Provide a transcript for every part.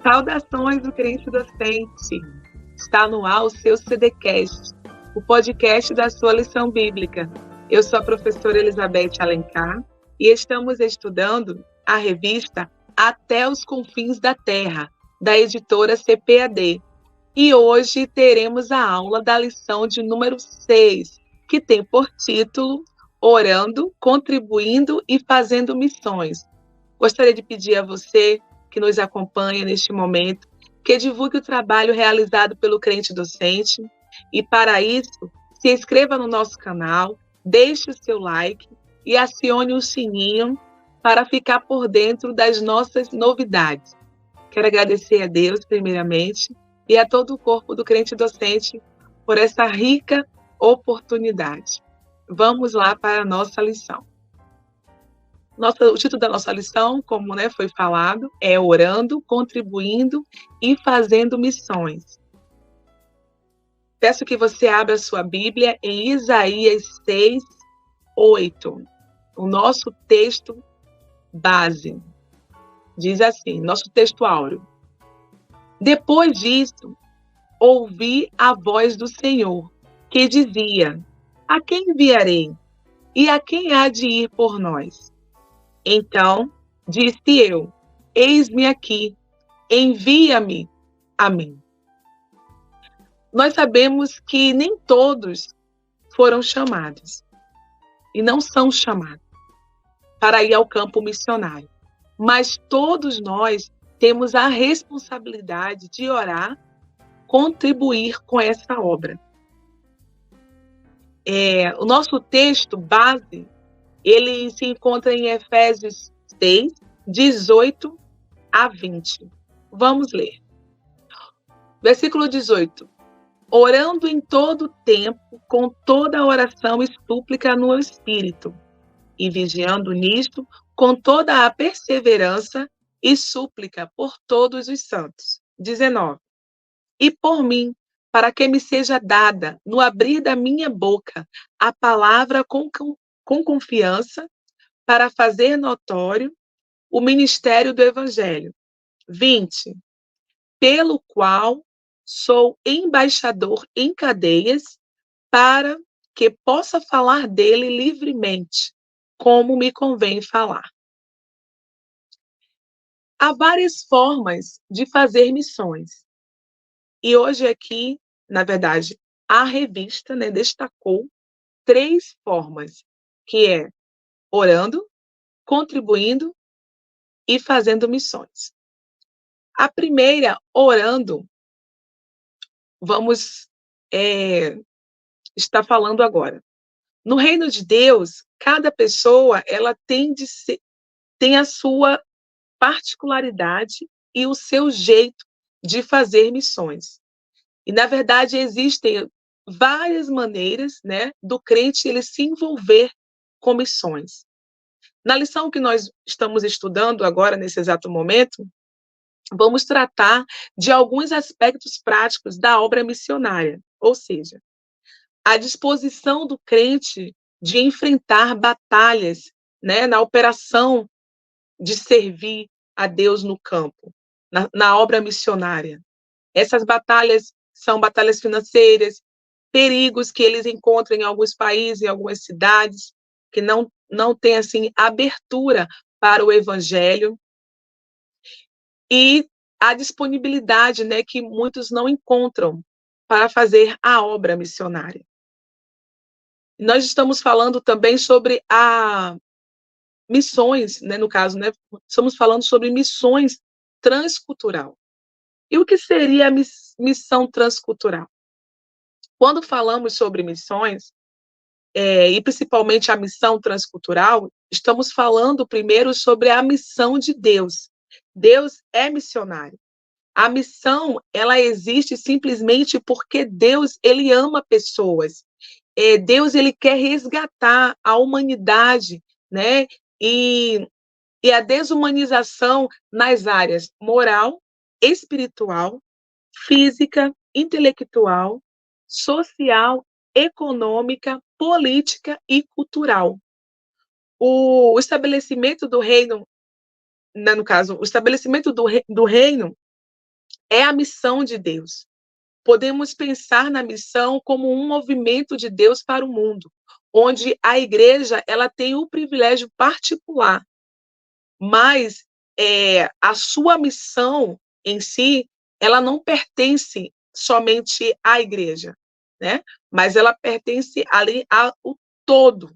Saudações do crente docente. Está no ar o seu CDcast, o podcast da sua lição bíblica. Eu sou a professora Elizabeth Alencar e estamos estudando a revista Até os Confins da Terra, da editora CPAD. E hoje teremos a aula da lição de número 6, que tem por título Orando, Contribuindo e Fazendo Missões. Gostaria de pedir a você que nos acompanha neste momento, que divulgue o trabalho realizado pelo crente docente e, para isso, se inscreva no nosso canal, deixe o seu like e acione o sininho para ficar por dentro das nossas novidades. Quero agradecer a Deus, primeiramente, e a todo o corpo do crente docente por essa rica oportunidade. Vamos lá para a nossa lição. O título da nossa lição, como foi falado, é Orando, Contribuindo e Fazendo Missões. Peço que você abra a sua Bíblia em Isaías 6, 8, o nosso texto base. Diz assim, nosso texto áureo. Depois disso, ouvi a voz do Senhor, que dizia: a quem enviarei? E a quem há de ir por nós? Então, disse eu: eis-me aqui, envia-me a mim. Nós sabemos que nem todos foram chamados e não são chamados para ir ao campo missionário, mas todos nós temos a responsabilidade de orar, contribuir com essa obra. O nosso texto base, ele se encontra em Efésios 6, 18 a 20. Vamos ler. Versículo 18. Orando em todo tempo, com toda oração e súplica no Espírito, e vigiando nisto, com toda a perseverança e súplica por todos os santos. 19. E por mim, para que me seja dada, no abrir da minha boca, a palavra com confiança, para fazer notório o ministério do Evangelho. 20. Pelo qual sou embaixador em cadeias, para que possa falar dele livremente, como me convém falar. Há várias formas de fazer missões. E hoje aqui, na verdade, a revista destacou 3 formas, que é orando, contribuindo e fazendo missões. A primeira, orando, vamos estar falando agora. No reino de Deus, cada pessoa ela tem a sua particularidade e o seu jeito de fazer missões. E, na verdade, existem várias maneiras do crente ele se envolver com missões. Na lição que nós estamos estudando agora, nesse exato momento, vamos tratar de alguns aspectos práticos da obra missionária, ou seja, a disposição do crente de enfrentar batalhas na operação de servir a Deus no campo, na obra missionária. Essas batalhas são batalhas financeiras, perigos que eles encontram em alguns países, em algumas cidades, que não tem assim abertura para o evangelho, e a disponibilidade que muitos não encontram para fazer a obra missionária. Nós estamos falando também sobre missões, no caso, estamos falando sobre missões transcultural. E o que seria a missão transcultural? Quando falamos sobre missões, e principalmente a missão transcultural, estamos falando primeiro sobre a missão de Deus. Deus é missionário. A missão, ela existe simplesmente porque Deus, ele ama pessoas. Deus, ele quer resgatar a humanidade, e a desumanização nas áreas moral, espiritual, física, intelectual, social, econômica, política e cultural. O estabelecimento do reino, no caso, o estabelecimento do reino É a missão de Deus. Podemos pensar na missão como um movimento de Deus para o mundo, onde a igreja ela tem o privilégio particular, mas a sua missão em si, ela não pertence somente à igreja, né? Mas ela pertence ali ao todo,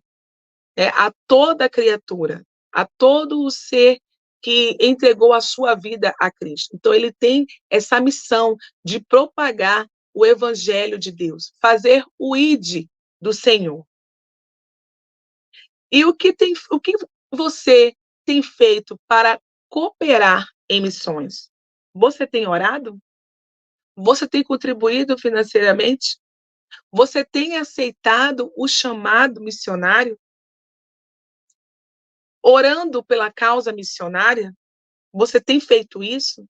a toda a criatura, a todo o ser que entregou a sua vida a Cristo. Então, ele tem essa missão de propagar o evangelho de Deus, fazer o ID do Senhor. E o que você tem feito para cooperar em missões? Você tem orado? Você tem contribuído financeiramente? Você tem aceitado o chamado missionário? Orando pela causa missionária? Você tem feito isso?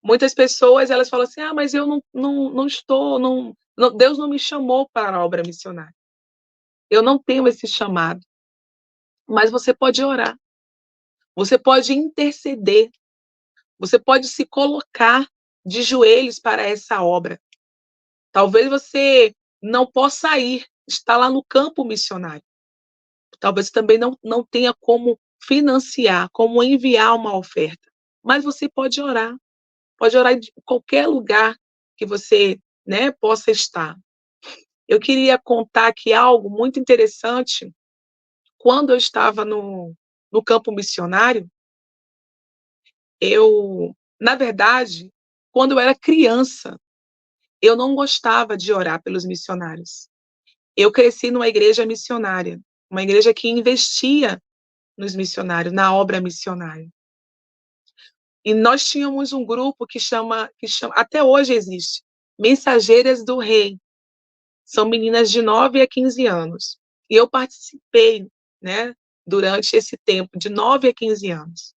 Muitas pessoas, elas falam assim: "Ah, mas eu não estou, Deus não me chamou para a obra missionária. Eu não tenho esse chamado". Mas você pode orar, você pode interceder, você pode se colocar de joelhos para essa obra. Talvez você não possa ir, estar lá no campo missionário. Talvez também não tenha como financiar, como enviar uma oferta, mas você pode orar de qualquer lugar que você, né, possa estar. Eu queria contar aqui algo muito interessante. Quando eu estava no campo missionário, na verdade, quando eu era criança, eu não gostava de orar pelos missionários. Eu cresci numa igreja missionária, uma igreja que investia nos missionários, na obra missionária. E nós tínhamos um grupo que chama, até hoje existe, Mensageiras do Rei. São meninas de 9 a 15 anos. E eu participei, né, durante esse tempo, de 9 a 15 anos.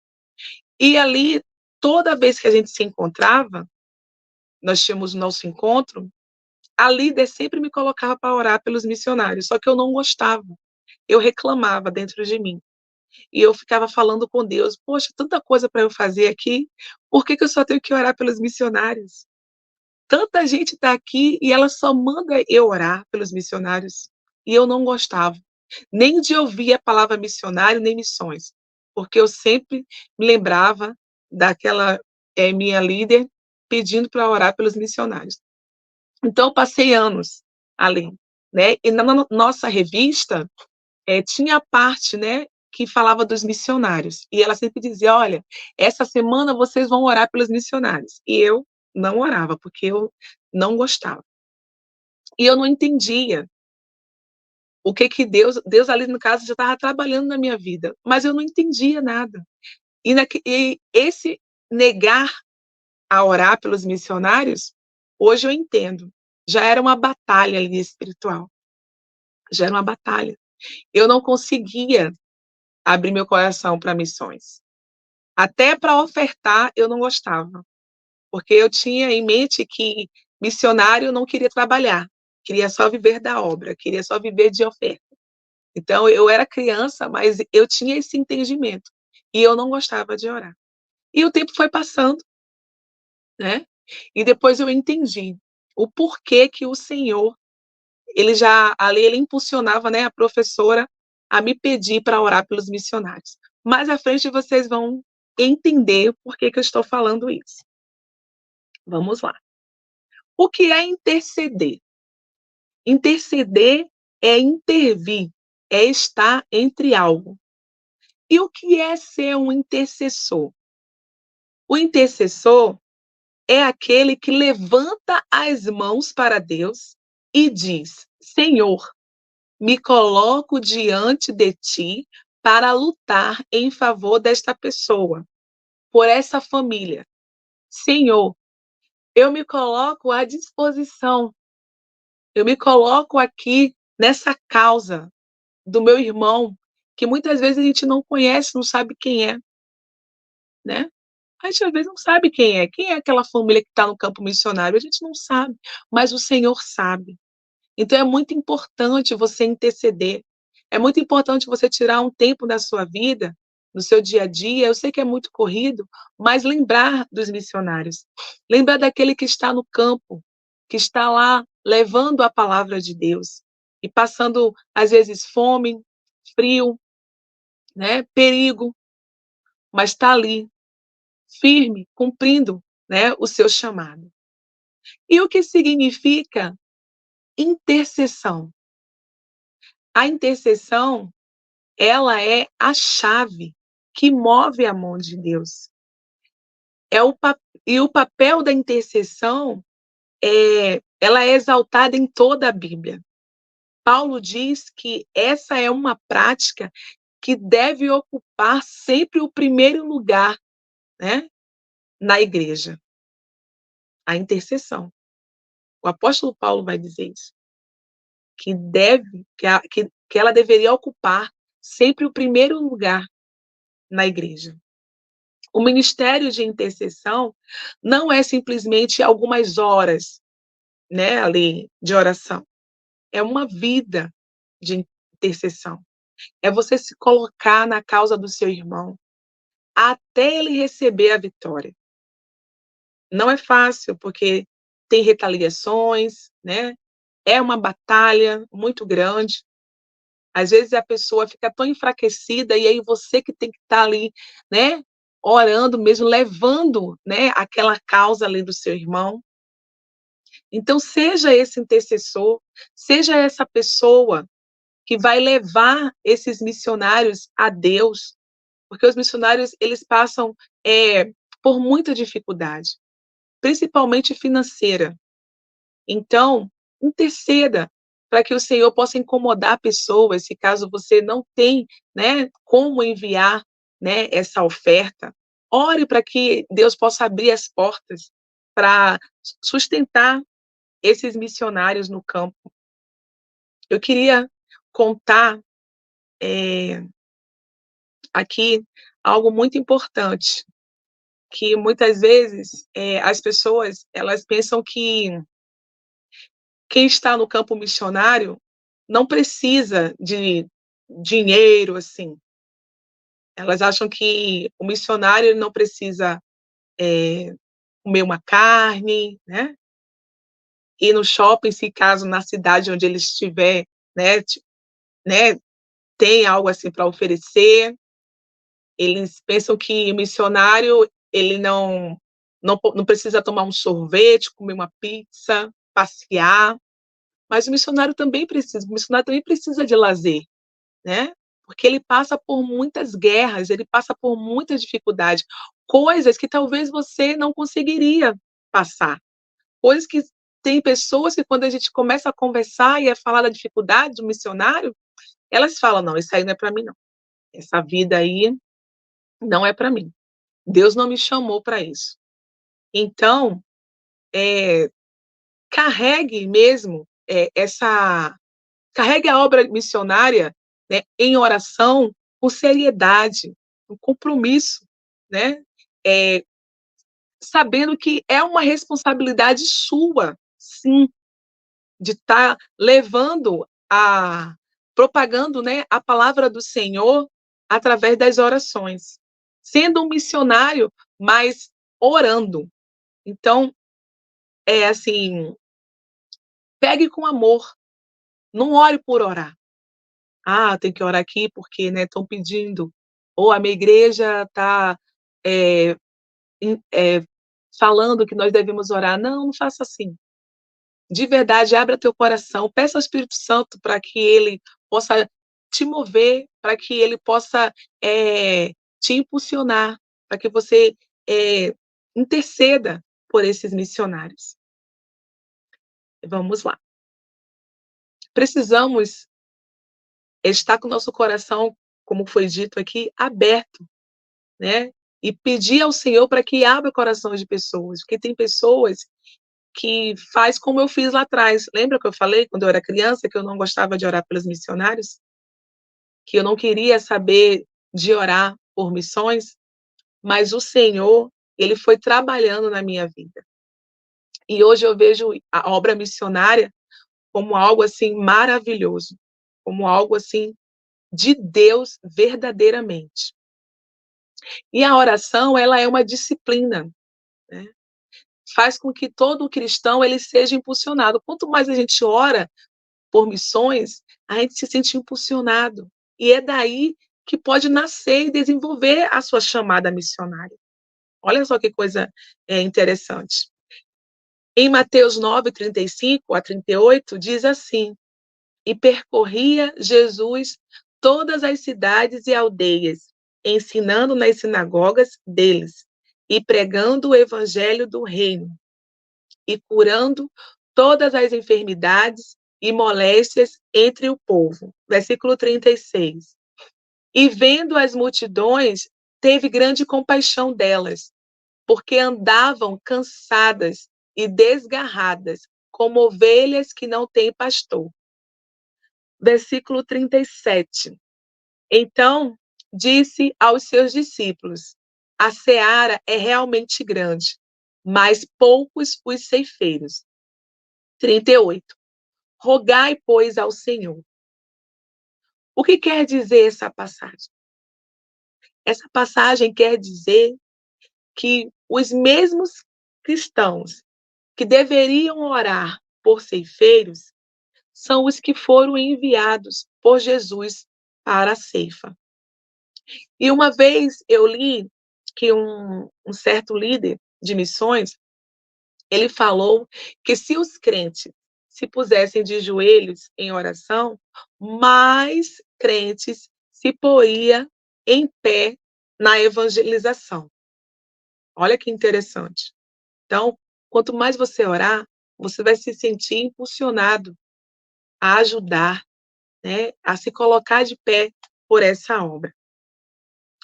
E ali, toda vez que a gente se encontrava, nós tínhamos o nosso encontro, a líder sempre me colocava para orar pelos missionários, só que eu não gostava. Eu reclamava dentro de mim. E eu ficava falando com Deus: "Poxa, tanta coisa para eu fazer aqui, por que que eu só tenho que orar pelos missionários? Tanta gente está aqui e ela só manda eu orar pelos missionários". E eu não gostava, nem de ouvir a palavra missionário, nem missões, porque eu sempre me lembrava daquela, minha líder pedindo para orar pelos missionários. Então eu passei anos ali, né, e na nossa revista, tinha a parte, né, que falava dos missionários, e ela sempre dizia: "Olha, essa semana vocês vão orar pelos missionários", e eu não orava, porque eu não gostava. E eu não entendia o que que Deus ali no caso já estava trabalhando na minha vida, mas eu não entendia nada. E esse negar a orar pelos missionários, hoje eu entendo, já era uma batalha ali espiritual, já era uma batalha. Eu não conseguia abrir meu coração para missões. Até para ofertar eu não gostava, porque eu tinha em mente que missionário não queria trabalhar, queria só viver da obra, queria só viver de oferta. Então eu era criança, mas eu tinha esse entendimento, e eu não gostava de orar. E o tempo foi passando, né, e depois eu entendi o porquê que o Senhor, ele já ali ele impulsionava, né, a professora a me pedir para orar pelos missionários. Mais à frente vocês vão entender por que que eu estou falando isso. Vamos lá. O que é interceder? Interceder é intervir, é estar entre algo. E o que é ser um intercessor? O intercessor é aquele que levanta as mãos para Deus e diz: Senhor, me coloco diante de ti para lutar em favor desta pessoa, por essa família. Senhor, eu me coloco à disposição, eu me coloco aqui nessa causa do meu irmão, que muitas vezes a gente não conhece, não sabe quem é, né? A gente às vezes não sabe quem é aquela família que está no campo missionário, a gente não sabe, mas o Senhor sabe. Então é muito importante você interceder, é muito importante você tirar um tempo da sua vida no seu dia a dia, eu sei que é muito corrido, mas lembrar dos missionários, lembrar daquele que está no campo, que está lá levando a palavra de Deus e passando, às vezes, fome, frio, né, perigo, mas está ali, firme, cumprindo, né, o seu chamado. E o que significa intercessão? A intercessão, ela é a chave que move a mão de Deus. É o pa e o papel da intercessão, ela é exaltada em toda a Bíblia. Paulo diz que essa é uma prática que deve ocupar sempre o primeiro lugar, né, na igreja, a intercessão. O apóstolo Paulo vai dizer isso, que ela deveria ocupar sempre o primeiro lugar na igreja. O ministério de intercessão não é simplesmente algumas horas, né, ali de oração. É uma vida de intercessão. É você se colocar na causa do seu irmão até ele receber a vitória. Não é fácil, porque tem retaliações, né? É uma batalha muito grande. Às vezes a pessoa fica tão enfraquecida e aí você que tem que estar ali, né, orando mesmo, levando, né, aquela causa ali do seu irmão. Então seja esse intercessor, seja essa pessoa que vai levar esses missionários a Deus, porque os missionários eles passam por muita dificuldade, principalmente financeira. Então, interceda para que o Senhor possa incomodar pessoas, se caso você não tem, né, como enviar, né, essa oferta. Ore para que Deus possa abrir as portas para sustentar esses missionários no campo. Eu queria contar aqui algo muito importante, que muitas vezes as pessoas elas pensam que quem está no campo missionário não precisa de dinheiro, assim. Elas acham que o missionário ele não precisa comer uma carne, né, ir no shopping, se caso na cidade onde ele estiver, né, né, tem algo assim para oferecer. Eles pensam que o missionário ele não precisa tomar um sorvete, comer uma pizza, passear, mas o missionário também precisa de lazer. Né? Porque ele passa por muitas guerras, ele passa por muita dificuldade, coisas que talvez você não conseguiria passar, coisas que tem pessoas que quando a gente começa a conversar e a falar da dificuldade do missionário, elas falam: "Não, isso aí não é para mim não, essa vida aí não é para mim, Deus não me chamou para isso". Então, carregue mesmo, carregue a obra missionária, né, em oração, com seriedade, com compromisso, né, eh, sabendo que é uma responsabilidade sua, sim, de estar levando a propagando, né, a palavra do Senhor através das orações, sendo um missionário, mas orando. Então, é assim, pegue com amor, não ore por orar. "Ah, tem que orar aqui porque, né, estão pedindo", ou "a minha igreja está, eh falando que nós devemos orar". Não, não faça assim. De verdade, abra teu coração, peça ao Espírito Santo para que ele possa te mover, para que ele possa, te impulsionar, para que você, interceda por esses missionários. Vamos lá. Precisamos estar com o nosso coração, como foi dito aqui, aberto, né, e pedir ao Senhor para que abra o coração de pessoas, porque tem pessoas que faz como eu fiz lá atrás. Lembra que eu falei quando eu era criança que eu não gostava de orar pelos missionários? Que eu não queria saber de orar por missões? Mas o Senhor, ele foi trabalhando na minha vida. E hoje eu vejo a obra missionária como algo assim maravilhoso, como algo assim de Deus verdadeiramente. E a oração, ela é uma disciplina, né? Faz com que todo cristão ele seja impulsionado. Quanto mais a gente ora por missões, a gente se sente impulsionado. E é daí que pode nascer e desenvolver a sua chamada missionária. Olha só que coisa interessante. Em Mateus 9:35 a 38, diz assim: E percorria Jesus todas as cidades e aldeias, ensinando nas sinagogas deles, e pregando o evangelho do reino, e curando todas as enfermidades e moléstias entre o povo. Versículo 36. E vendo as multidões, teve grande compaixão delas, porque andavam cansadas e desgarradas, como ovelhas que não têm pastor. Versículo 37. Então disse aos seus discípulos: A seara é realmente grande, mas poucos os ceifeiros. 38. Rogai, pois, ao Senhor. O que quer dizer essa passagem? Essa passagem quer dizer que os mesmos cristãos que deveriam orar por ceifeiros são os que foram enviados por Jesus para a ceifa. E uma vez eu li que um certo líder de missões, ele falou que se os crentes se pusessem de joelhos em oração, mais crentes se poria em pé na evangelização. Olha que interessante. Então, quanto mais você orar, você vai se sentir impulsionado a ajudar, né, a se colocar de pé por essa obra.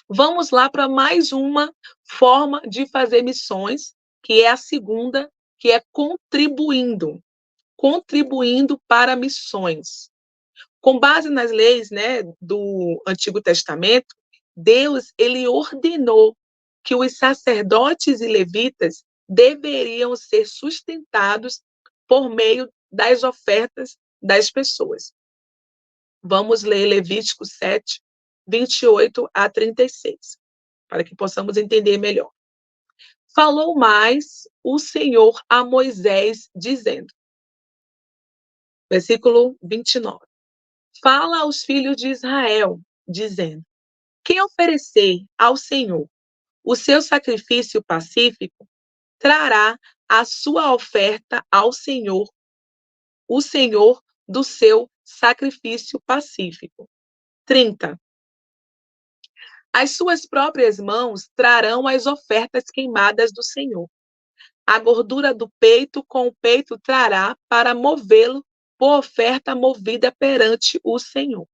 Vamos lá para mais uma forma de fazer missões, que é a segunda, que é contribuindo para missões. Com base nas leis, né, do Antigo Testamento, Deus ele ordenou que os sacerdotes e levitas deveriam ser sustentados por meio das ofertas das pessoas. Vamos ler Levítico 7, 28 a 36, para que possamos entender melhor. Falou mais o Senhor a Moisés, dizendo, versículo 29, fala aos filhos de Israel, dizendo, quem oferecer ao Senhor o seu sacrifício pacífico, trará a sua oferta ao Senhor, o Senhor do seu sacrifício pacífico. 30. As suas próprias mãos trarão as ofertas queimadas do Senhor. A gordura do peito com o peito trará para movê-lo por oferta movida perante o Senhor.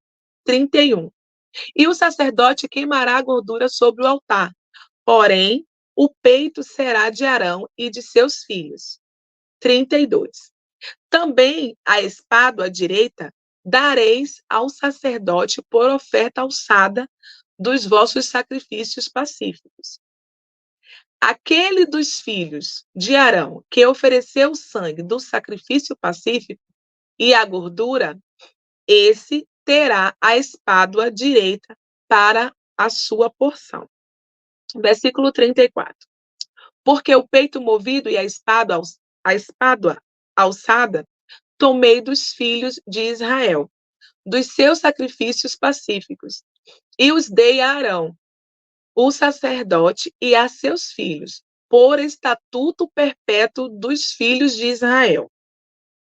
31. E o sacerdote queimará a gordura sobre o altar, porém o peito será de Arão e de seus filhos. 32. Também a espádua direita dareis ao sacerdote por oferta alçada dos vossos sacrifícios pacíficos. Aquele dos filhos de Arão que ofereceu o sangue do sacrifício pacífico e a gordura, esse terá a espádua direita para a sua porção. Versículo 34. Porque o peito movido e a espádua alçada tomei dos filhos de Israel, dos seus sacrifícios pacíficos, e os dei a Arão, o sacerdote, e a seus filhos, por estatuto perpétuo dos filhos de Israel.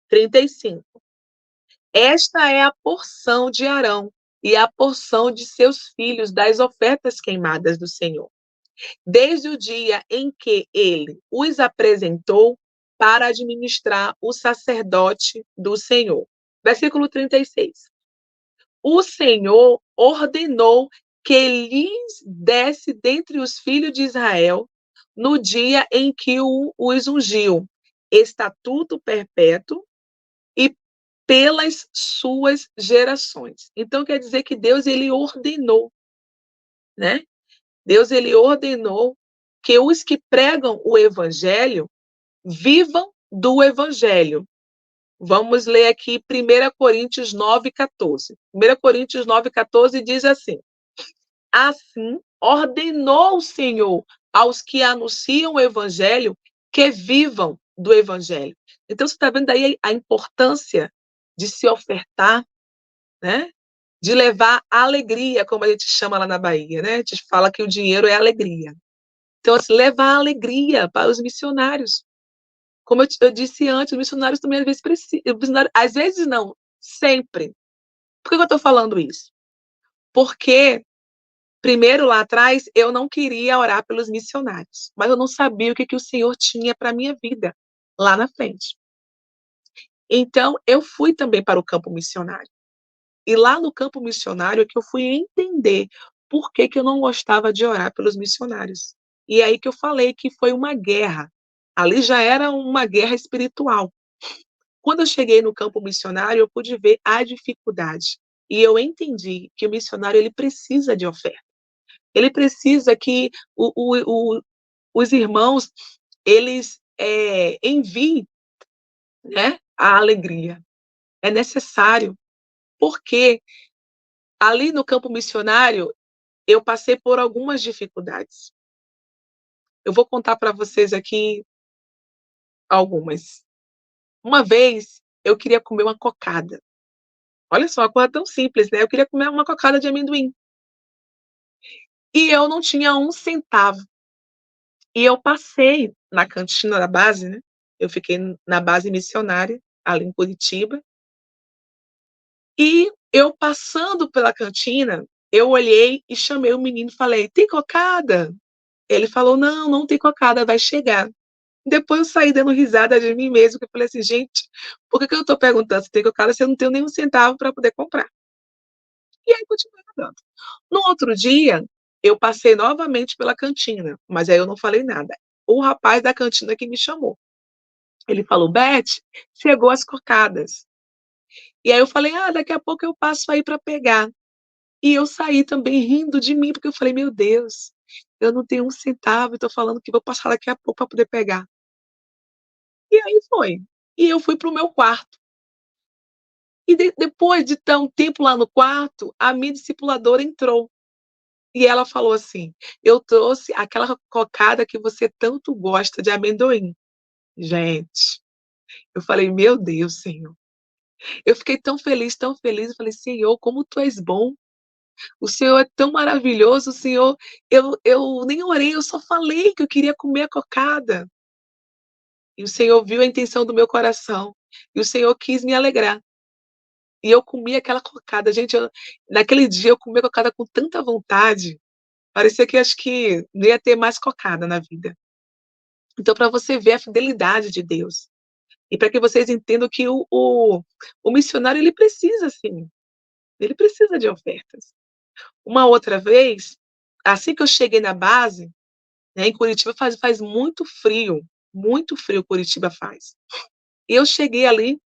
35. Esta é a porção de Arão e a porção de seus filhos das ofertas queimadas do Senhor, desde o dia em que ele os apresentou para administrar o sacerdote do Senhor. Versículo 36. O Senhor ordenou que lhes desse dentre os filhos de Israel, no dia em que os ungiu, estatuto perpétuo e pelas suas gerações. Então, quer dizer que Deus, ele ordenou, né? Deus, ele ordenou que os que pregam o evangelho vivam do evangelho. Vamos ler aqui 1 Coríntios 9:14. 1 Coríntios 9:14 diz assim: assim, ordenou o Senhor aos que anunciam o evangelho que vivam do evangelho. Então, você está vendo aí a importância de se ofertar, né? De levar a alegria, como a gente chama lá na Bahia, né? A gente fala que o dinheiro é alegria. Então, assim, levar a alegria para os missionários. Como eu disse antes, os missionários também às vezes precisam. Às vezes não, sempre. Por que eu estou falando isso? Porque, primeiro lá atrás, eu não queria orar pelos missionários, mas eu não sabia o que o Senhor tinha para a minha vida lá na frente. Então, eu fui também para o campo missionário. E lá no campo missionário é que eu fui entender por que eu não gostava de orar pelos missionários. E é aí que eu falei que foi uma guerra. Ali já era uma guerra espiritual. Quando eu cheguei no campo missionário, eu pude ver a dificuldade. E eu entendi que o missionário ele precisa de oferta. Ele precisa que os irmãos eles enviem, né, a alegria. É necessário, porque ali no campo missionário eu passei por algumas dificuldades. Eu vou contar para vocês aqui algumas. Uma vez eu queria comer uma cocada. Olha só, uma coisa tão simples, né? Eu queria comer uma cocada de amendoim. E eu não tinha um centavo. E eu passei na cantina da base, né? Eu fiquei na base missionária, ali em Curitiba. E eu passando pela cantina, eu olhei e chamei o menino e falei: tem cocada? Ele falou: não, não tem cocada, vai chegar. Depois eu saí dando risada de mim mesmo, que eu falei assim: gente, por que eu estou perguntando se tem cocada se eu não tenho nenhum centavo para poder comprar? E aí continuei andando. No outro dia, eu passei novamente pela cantina, mas aí eu não falei nada. O rapaz da cantina que me chamou. Ele falou: Beth, chegou as cocadas. E aí eu falei: ah, daqui a pouco eu passo aí para pegar. E eu saí também rindo de mim, porque eu falei: meu Deus, eu não tenho um centavo, estou falando que vou passar daqui a pouco para poder pegar. E aí foi. E eu fui para o meu quarto. E depois de estar um tempo lá no quarto, a minha discipuladora entrou. E ela falou assim: eu trouxe aquela cocada que você tanto gosta de amendoim. Gente, eu falei: meu Deus, Senhor. Eu fiquei tão feliz. Eu falei: Senhor, como tu és bom. O Senhor é tão maravilhoso. O Senhor, eu nem orei, eu só falei que eu queria comer a cocada. E o Senhor viu a intenção do meu coração. E o Senhor quis me alegrar. E eu comi aquela cocada. Gente, naquele dia eu comi a cocada com tanta vontade. Parecia que acho que não ia ter mais cocada na vida. Então, para você ver a fidelidade de Deus. E para que vocês entendam que o missionário, ele precisa, sim. Ele precisa de ofertas. Uma outra vez, assim que eu cheguei na base, né, em Curitiba faz muito frio Curitiba faz. E eu cheguei ali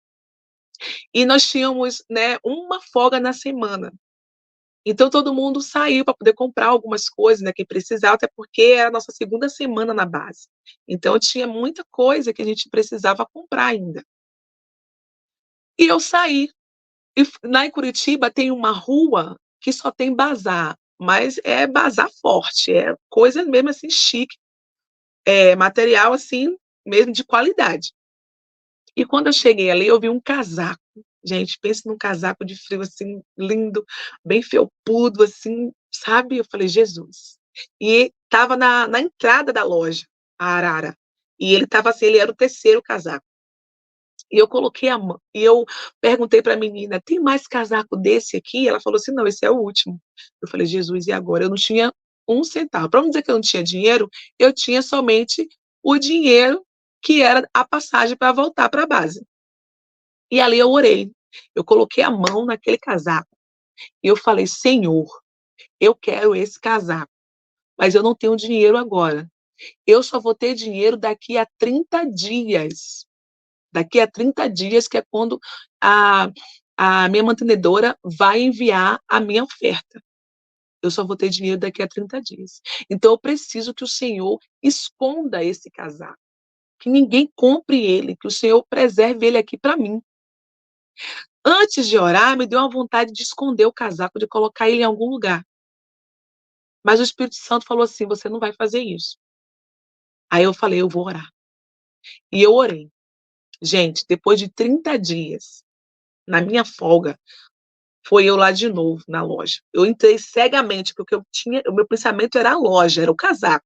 e nós tínhamos, né, uma folga na semana. Então todo mundo saiu para poder comprar algumas coisas, né, que precisava, até porque era a nossa segunda semana na base. Então tinha muita coisa que a gente precisava comprar ainda. E eu saí. E lá em Curitiba tem uma rua que só tem bazar, mas é bazar forte, é coisa mesmo assim chique, é material assim mesmo de qualidade. E quando eu cheguei ali, eu vi um casaco. Gente, pense num casaco de frio, assim, lindo, bem felpudo, assim, sabe? Eu falei: "Jesus". E estava na entrada da loja, a arara. E ele estava assim, ele era o terceiro casaco. E eu coloquei a mão e eu perguntei para a menina: "Tem mais casaco desse aqui?" Ela falou assim: "Não, esse é o último". Eu falei: "Jesus, e agora?". Eu não tinha um centavo. Para não dizer que eu não tinha dinheiro, eu tinha somente o dinheiro que era a passagem para voltar para a base. E ali eu orei, eu coloquei a mão naquele casaco e eu falei: "Senhor, eu quero esse casaco, mas eu não tenho dinheiro agora. Eu só vou ter dinheiro daqui a 30 dias. Daqui a 30 dias, que é quando a a minha mantenedora vai enviar a minha oferta. Eu só vou ter dinheiro daqui a 30 dias. Então eu preciso que o Senhor esconda esse casaco, que ninguém compre ele, que o Senhor preserve ele aqui para mim". Antes de orar, me deu uma vontade de esconder o casaco, de colocar ele em algum lugar. Mas o Espírito Santo falou assim: "Você não vai fazer isso". Aí eu falei: "Eu vou orar". E eu orei. Gente, depois de 30 dias, na minha folga, foi eu lá de novo na loja. Eu entrei cegamente, porque o meu pensamento era a loja, era o casaco.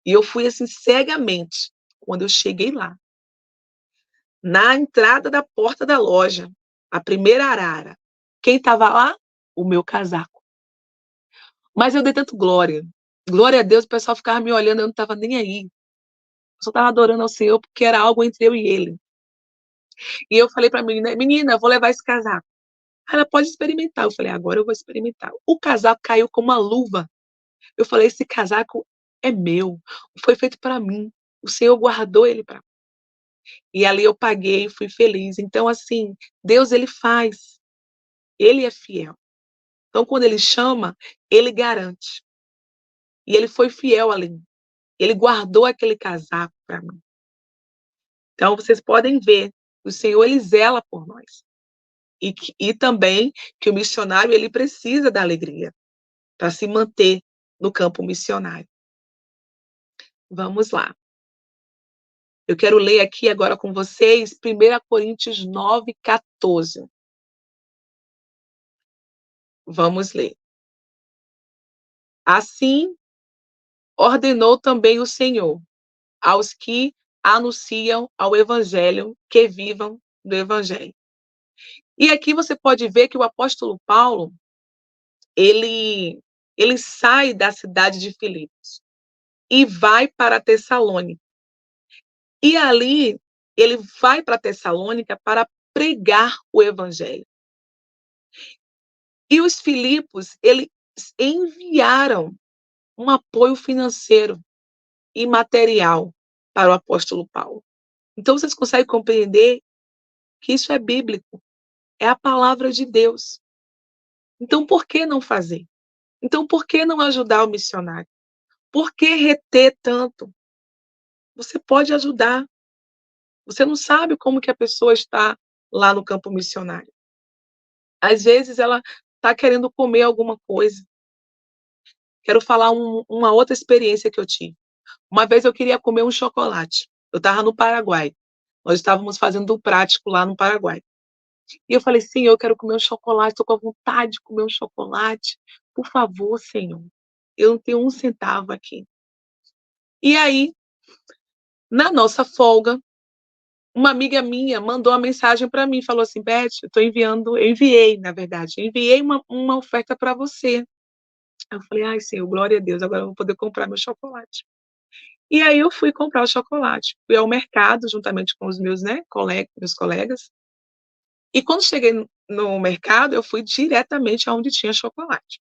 E eu fui assim cegamente. Quando eu cheguei lá, na entrada da porta da loja, a primeira arara, quem estava lá? O meu casaco. Mas eu dei tanto glória. Glória a Deus, o pessoal ficava me olhando, eu não estava nem aí. Eu só estava adorando ao Senhor, porque era algo entre eu e ele. E eu falei para a menina: "Menina, eu vou levar esse casaco". Ela: "Pode experimentar". Eu falei: "Agora eu vou experimentar". O casaco caiu como uma luva. Eu falei: "Esse casaco é meu, foi feito para mim. O Senhor guardou ele para mim". E ali eu paguei, fui feliz. Então, assim, Deus ele faz, ele é fiel. Então, quando ele chama, ele garante. E ele foi fiel ali. Ele guardou aquele casaco para mim. Então, vocês podem ver, o Senhor ele zela por nós. E também que o missionário ele precisa da alegria para se manter no campo missionário. Vamos lá. Eu quero ler aqui agora com vocês 1 Coríntios 9:14. Vamos ler. Assim ordenou também o Senhor aos que anunciam ao evangelho que vivam do evangelho. E aqui você pode ver que o apóstolo Paulo, ele ele sai da cidade de Filipos e vai para Tessalônica. E ali ele vai para Tessalônica para pregar o evangelho. E os Filipos, eles enviaram um apoio financeiro e material para o apóstolo Paulo. Então vocês conseguem compreender que isso é bíblico, é a palavra de Deus. Então por que não fazer? Então por que não ajudar o missionário? Por que reter tanto? Você pode ajudar. Você não sabe como que a pessoa está lá no campo missionário. Às vezes ela está querendo comer alguma coisa. Quero falar uma outra experiência que eu tive. Uma vez eu queria comer um chocolate. Eu estava no Paraguai. Nós estávamos fazendo um prático lá no Paraguai. E eu falei: "Senhor, eu quero comer um chocolate, estou com vontade de comer um chocolate. Por favor, Senhor, eu não tenho um centavo aqui". E aí, na nossa folga, uma amiga minha mandou uma mensagem para mim, falou assim: "Beth, eu enviei, na verdade, eu enviei uma oferta para você". Eu falei: "Ai, Senhor, glória a Deus, agora eu vou poder comprar meu chocolate". E aí eu fui comprar o chocolate, fui ao mercado juntamente com os meus, né, meus colegas, e quando cheguei no mercado, eu fui diretamente aonde tinha chocolate.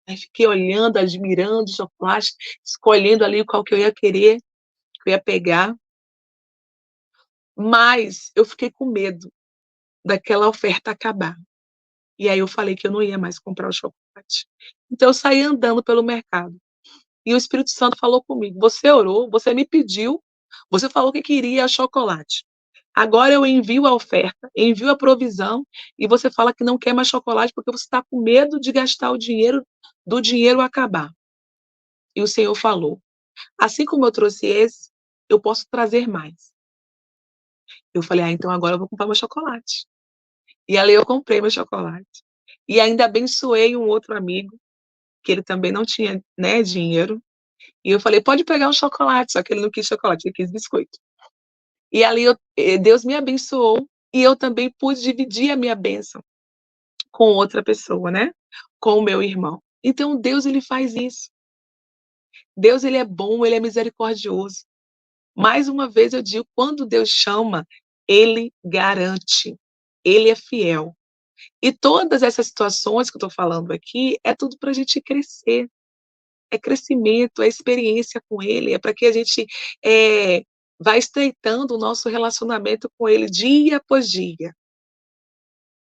Aí fiquei olhando, admirando o chocolate, escolhendo ali qual que eu ia querer, que eu ia pegar, mas eu fiquei com medo daquela oferta acabar. E aí eu falei que eu não ia mais comprar o chocolate. Então eu saí andando pelo mercado, e o Espírito Santo falou comigo: "Você orou, você me pediu, você falou que queria chocolate. Agora eu envio a oferta, envio a provisão, e você fala que não quer mais chocolate porque você está com medo de gastar o dinheiro, do dinheiro acabar". E o Senhor falou: "Assim como eu trouxe esse, eu posso trazer mais". Eu falei: "Ah, então agora eu vou comprar meu chocolate". E ali eu comprei meu chocolate. E ainda abençoei um outro amigo, que ele também não tinha, né, dinheiro, e eu falei: "Pode pegar um chocolate", só que ele não quis chocolate, ele quis biscoito. E ali Deus me abençoou, e eu também pude dividir a minha bênção com outra pessoa, né, com o meu irmão. Então Deus ele faz isso. Deus ele é bom, ele é misericordioso. Mais uma vez eu digo, quando Deus chama, ele garante, ele é fiel. E todas essas situações que eu estou falando aqui, é tudo para a gente crescer, é crescimento, é experiência com ele, é para que a gente, vá estreitando o nosso relacionamento com ele dia após dia.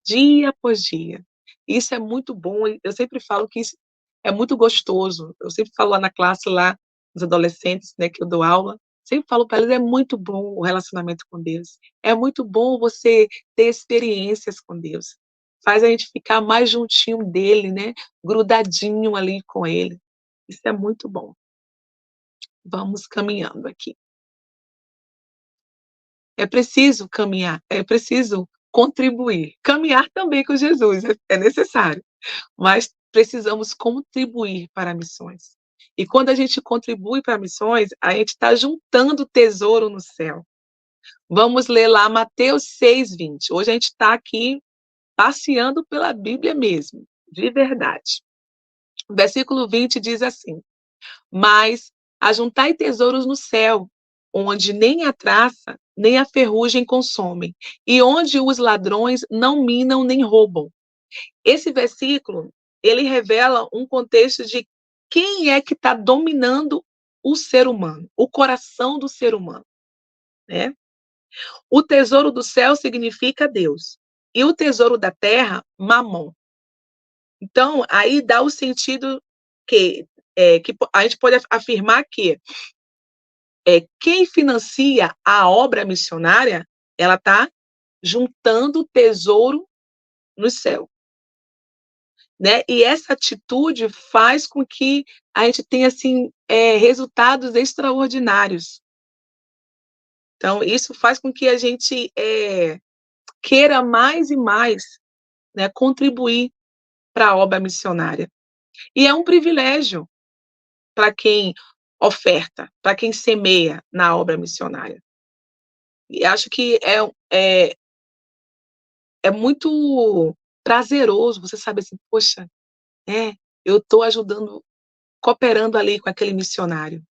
Dia após dia. Isso é muito bom, e eu sempre falo que isso é muito gostoso. Eu sempre falo lá na classe, lá, dos adolescentes, né, que eu dou aula, sempre falo para eles: "É muito bom o relacionamento com Deus. É muito bom você ter experiências com Deus. Faz a gente ficar mais juntinho dele, né, grudadinho ali com ele". Isso é muito bom. Vamos caminhando aqui. É preciso caminhar, é preciso contribuir. Caminhar também com Jesus é necessário, mas precisamos contribuir para missões. E quando a gente contribui para missões, a gente está juntando tesouro no céu. Vamos ler lá Mateus 6:20. Hoje a gente está aqui passeando pela Bíblia mesmo, de verdade. O versículo 20 diz assim: Mas ajuntai tesouros no céu, onde nem a traça, nem a ferrugem consomem, e onde os ladrões não minam nem roubam. Esse versículo, ele revela um contexto de quem é que está dominando o ser humano, o coração do ser humano, né? O tesouro do céu significa Deus, e o tesouro da terra, mamon. Então, aí dá o sentido que a gente pode afirmar que quem financia a obra missionária, ela está juntando tesouro no céu, né? E essa atitude faz com que a gente tenha assim resultados extraordinários. Então, isso faz com que a gente queira mais e mais, né, contribuir para a obra missionária. E é um privilégio para quem oferta, para quem semeia na obra missionária. E acho que é muito prazeroso você saber assim, poxa, eu estou ajudando, cooperando ali com aquele missionário.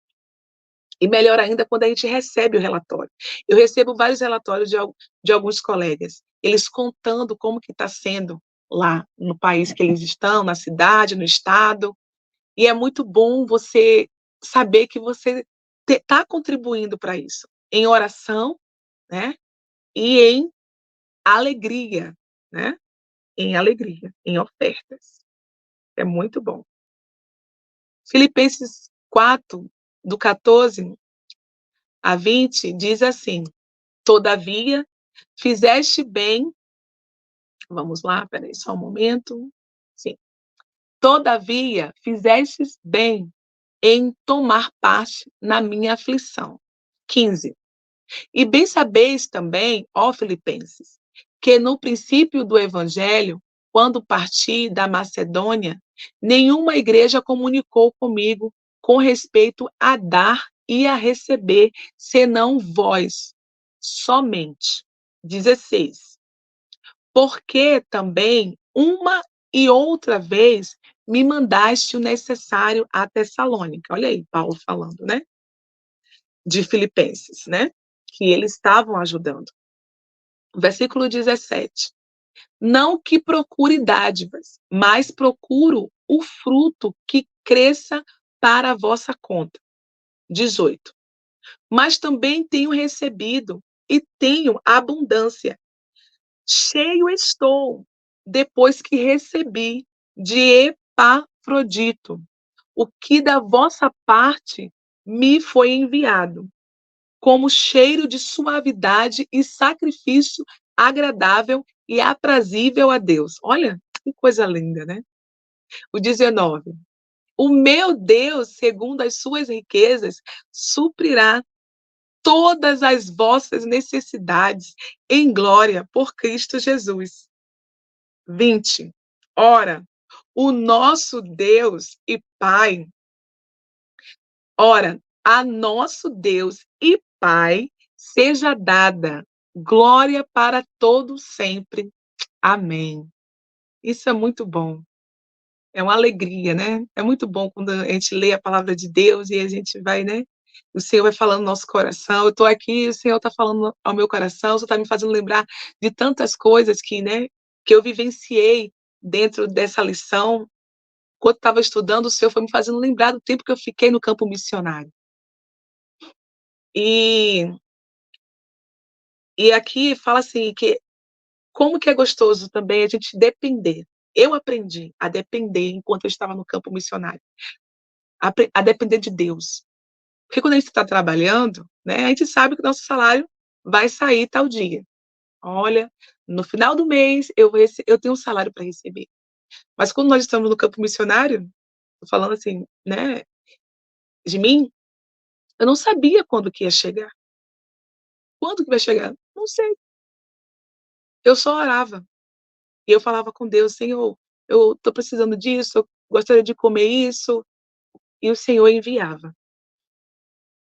E melhor ainda quando a gente recebe o relatório. Eu recebo vários relatórios de alguns colegas, eles contando como que está sendo lá no país que eles estão, na cidade, no estado. E é muito bom você saber que você está contribuindo para isso, em oração, né? E em alegria, né? Em alegria, em ofertas. É muito bom. Filipenses 4, do 14 a 20, diz assim: Todavia, fizeste bem. Vamos lá, peraí, só um momento. Sim. Todavia, fizestes bem em tomar parte na minha aflição. 15. E bem sabeis também, ó Filipenses, que no princípio do evangelho, quando parti da Macedônia, nenhuma igreja comunicou comigo com respeito a dar e a receber, senão vós, somente. 16. Porque também uma e outra vez me mandaste o necessário a Tessalônica. Olha aí, Paulo falando, né? De Filipenses, né? Que eles estavam ajudando. Versículo 17. Não que procure dádivas, mas procuro o fruto que cresça para a vossa conta. 18. Mas também tenho recebido e tenho abundância. Cheio estou, depois que recebi de Epafrodito, o que da vossa parte me foi enviado, como cheiro de suavidade e sacrifício agradável e aprazível a Deus. Olha, que coisa linda, né? O 19. O meu Deus, segundo as suas riquezas, suprirá todas as vossas necessidades em glória por Cristo Jesus. 20. Ora, o nosso Deus e Pai, ora, a nosso Deus e Pai seja dada glória para todo sempre. Amém. Isso é muito bom. É uma alegria, né? É muito bom quando a gente lê a palavra de Deus e a gente vai, né? O Senhor vai falando no nosso coração. Eu estou aqui, o Senhor está falando ao meu coração, o Senhor está me fazendo lembrar de tantas coisas que, né, que eu vivenciei dentro dessa lição. Quando estava estudando, o Senhor foi me fazendo lembrar do tempo que eu fiquei no campo missionário. E, e aqui fala assim, que como que é gostoso também a gente depender. Eu aprendi a depender enquanto eu estava no campo missionário, a depender de Deus. Porque quando a gente está trabalhando, né, a gente sabe que o nosso salário vai sair tal dia. Olha, no final do mês eu tenho um salário para receber. Mas quando nós estamos no campo missionário, tô falando assim, né, de mim, eu não sabia quando que ia chegar. Quando que vai chegar? Não sei. Eu só orava. E eu falava com Deus: "Senhor, eu tô precisando disso, eu gostaria de comer isso", e o Senhor enviava.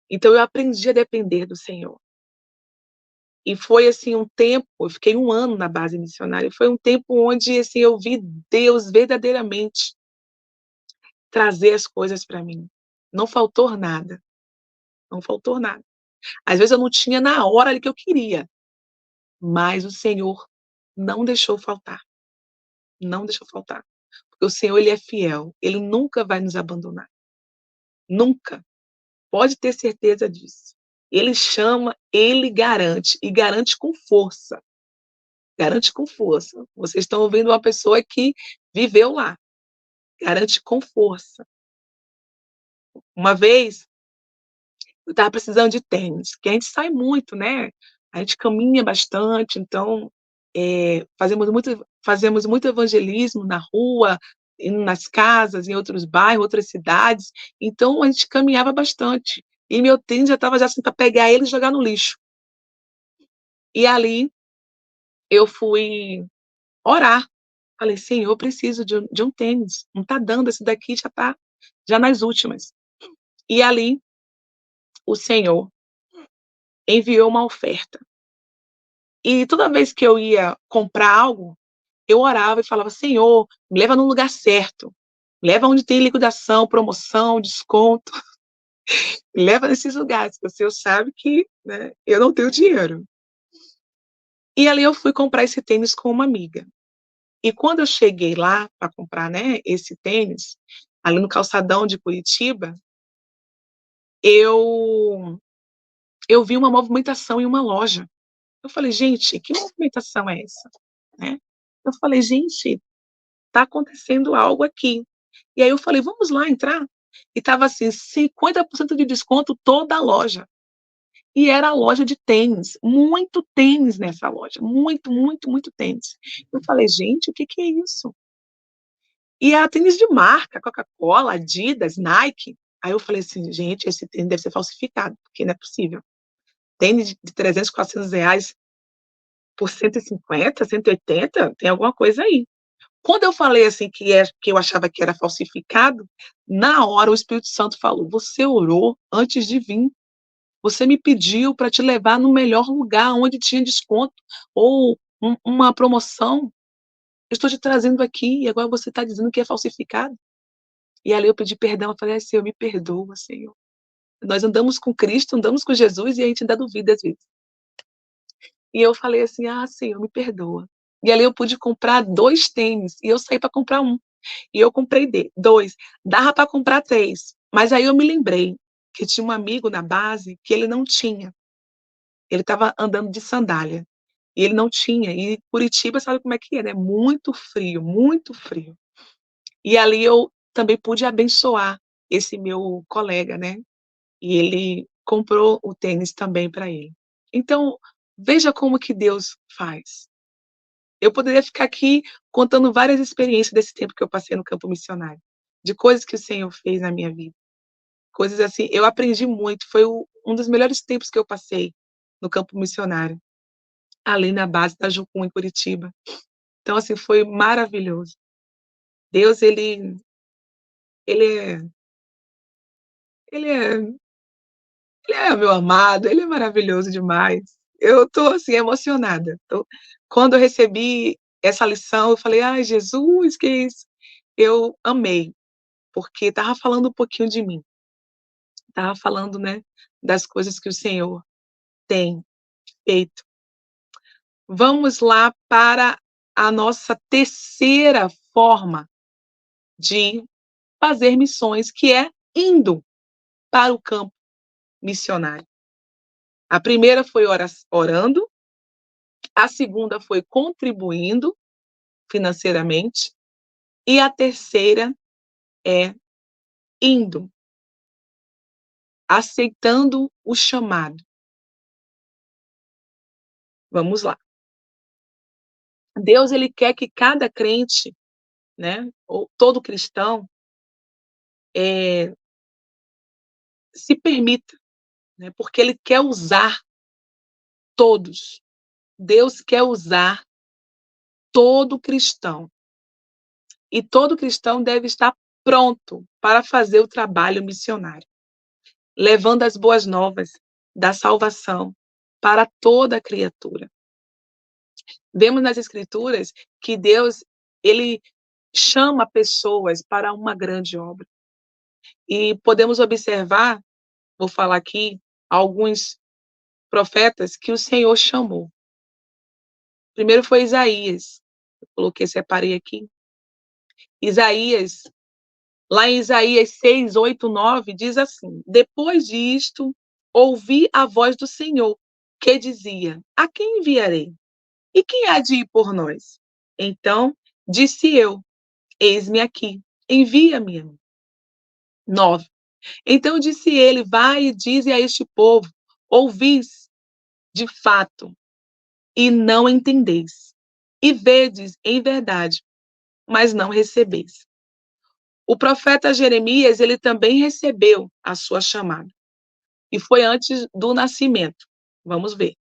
Então eu aprendi a depender do Senhor. E foi, assim, um tempo, eu fiquei 1 ano na base missionária, foi um tempo onde, assim, eu vi Deus verdadeiramente trazer as coisas para mim. Não faltou nada, não faltou nada. Às vezes eu não tinha na hora ali que eu queria, mas o Senhor não deixou faltar, não deixou faltar. Porque o Senhor, ele é fiel, ele nunca vai nos abandonar, nunca. Pode ter certeza disso. Ele chama, ele garante, e garante com força, garante com força. Vocês estão ouvindo uma pessoa que viveu lá, garante com força. Uma vez, eu estava precisando de tênis, porque a gente sai muito, né, a gente caminha bastante, então, fazemos muito evangelismo na rua, indo nas casas, em outros bairros, outras cidades, então a gente caminhava bastante. E meu tênis já estava já assim para pegar ele e jogar no lixo. E ali eu fui orar, falei: "Senhor, eu preciso de um tênis, não está dando, esse daqui já está já nas últimas". E ali o Senhor enviou uma oferta. E toda vez que eu ia comprar algo, eu orava e falava: "Senhor, me leva no lugar certo, leva onde tem liquidação, promoção, desconto, me leva nesses lugares, porque o Senhor sabe que, né, eu não tenho dinheiro". E ali eu fui comprar esse tênis com uma amiga. E quando eu cheguei lá para comprar, né, esse tênis, ali no calçadão de Curitiba, eu eu vi uma movimentação em uma loja. Eu falei: "Gente, que movimentação é essa?", né. Eu falei: "Gente, tá acontecendo algo aqui". E aí eu falei: "Vamos lá entrar?". E estava assim, 50% de desconto toda a loja. E era a loja de tênis, muito tênis nessa loja, muito, muito, muito tênis. Eu falei: "Gente, o que que é isso?". E era tênis de marca, Coca-Cola, Adidas, Nike. Aí eu falei assim: "Gente, esse tênis deve ser falsificado, porque não é possível. Tênis de 300, R$ 400 por 150, 180, tem alguma coisa aí". Quando eu falei assim que eu achava que era falsificado, na hora o Espírito Santo falou: "Você orou antes de vir, você me pediu para te levar no melhor lugar, onde tinha desconto ou uma promoção. Eu estou te trazendo aqui e agora você está dizendo que é falsificado". E ali eu pedi perdão, eu falei: "Ai, Senhor, me perdoa, Senhor. Nós andamos com Cristo, andamos com Jesus e a gente ainda duvida às vezes". E eu falei assim: "Ah, Senhor, me perdoa". E ali eu pude comprar 2 tênis e eu saí para comprar um. E eu comprei 2, dava para comprar 3, mas aí eu me lembrei que tinha um amigo na base que ele não tinha, ele estava andando de sandália, e ele não tinha, e Curitiba sabe como é que é, né, muito frio, muito frio. E ali eu também pude abençoar esse meu colega, né, e ele comprou o tênis também para ele. Então, veja como que Deus faz. Eu poderia ficar aqui contando várias experiências desse tempo que eu passei no campo missionário, de coisas que o Senhor fez na minha vida, coisas assim, eu aprendi muito, foi um dos melhores tempos que eu passei no campo missionário, ali na base da Jucum, em Curitiba. Então, assim, foi maravilhoso. Deus, ele é ele é ele é meu amado, ele é maravilhoso demais. Eu tô, assim, emocionada. Quando eu recebi essa lição, eu falei: "Ai, Jesus, que isso?". Eu amei. Porque estava falando um pouquinho de mim, estava falando, né, das coisas que o Senhor tem feito. Vamos lá para a nossa terceira forma de fazer missões, que é indo para o campo missionário. A primeira foi orando, a segunda foi contribuindo financeiramente, e a terceira é indo, aceitando o chamado. Vamos lá. Deus, ele quer que cada crente, né, ou todo cristão, se permita, né, porque Ele quer usar todos. Deus quer usar todo cristão. E todo cristão deve estar pronto para fazer o trabalho missionário, levando as boas novas da salvação para toda criatura. Vemos nas Escrituras que Deus, ele chama pessoas para uma grande obra. E podemos observar, vou falar aqui, alguns profetas que o Senhor chamou. Primeiro foi Isaías. Eu coloquei, separei aqui. Isaías, lá em Isaías 6, 8, 9, diz assim: Depois disto, ouvi a voz do Senhor, que dizia: A quem enviarei? E quem há de ir por nós? Então disse eu: Eis-me aqui, envia-me a mim. 9. Então disse ele: Vai e dize a este povo: Ouvis de fato, e não entendeis, e vedes em verdade, mas não recebeis. O profeta Jeremias, ele também recebeu a sua chamada, e foi antes do nascimento. Vamos ver.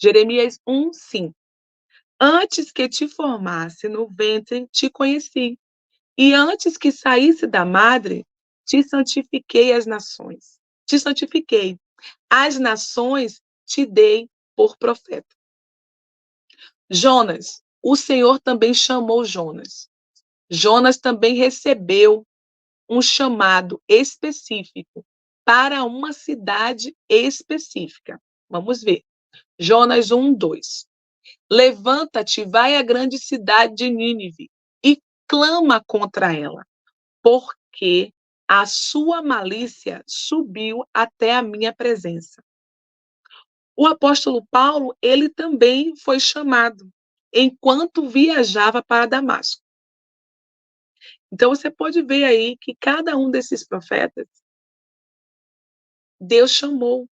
Jeremias 1, 5. Antes que te formasse no ventre, te conheci, e antes que saísse da madre, te santifiquei as nações. Te santifiquei. As nações te dei por profeta. Jonas, o Senhor também chamou Jonas. Jonas também recebeu um chamado específico para uma cidade específica. Vamos ver. Jonas 1, 2. Levanta-te, vai à grande cidade de Nínive e clama contra ela, porque a sua malícia subiu até a minha presença. O apóstolo Paulo, ele também foi chamado enquanto viajava para Damasco. Então você pode ver aí que cada um desses profetas, Deus chamou,